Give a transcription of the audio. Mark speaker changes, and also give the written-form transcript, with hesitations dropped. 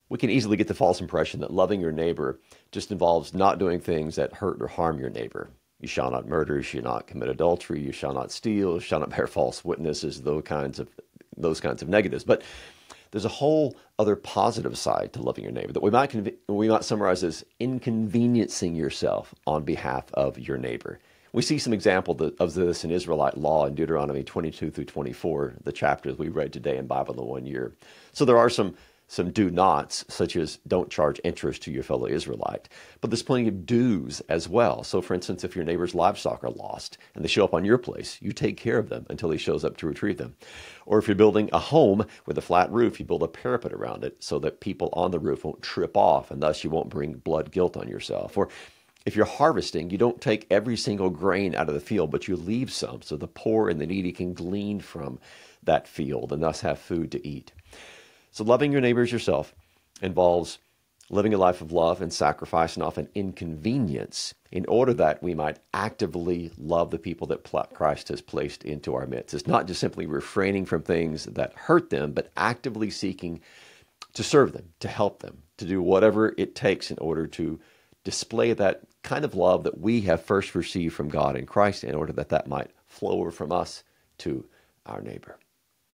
Speaker 1: We can easily get the false impression that loving your neighbor just involves not doing things that hurt or harm your neighbor. You shall not murder, you shall not commit adultery, you shall not steal, you shall not bear false witnesses, those kinds of negatives. But there's a whole other positive side to loving your neighbor that we might summarize as inconveniencing yourself on behalf of your neighbor. We see some example of this in Israelite law in Deuteronomy 22 through 24, the chapters we read today in Bible in the 1 year. So there are some do nots, such as don't charge interest to your fellow Israelite. But there's plenty of do's as well. So for instance, if your neighbor's livestock are lost and they show up on your place, you take care of them until he shows up to retrieve them. Or if you're building a home with a flat roof, you build a parapet around it so that people on the roof won't trip off, and thus you won't bring blood guilt on yourself. Or if you're harvesting, you don't take every single grain out of the field, but you leave some so the poor and the needy can glean from that field and thus have food to eat. So loving your neighbors yourself involves living a life of love and sacrifice and often inconvenience in order that we might actively love the people that Christ has placed into our midst. It's not just simply refraining from things that hurt them, but actively seeking to serve them, to help them, to do whatever it takes in order to display that kind of love that we have first received from God in Christ in order that that might flow over from us to our neighbor.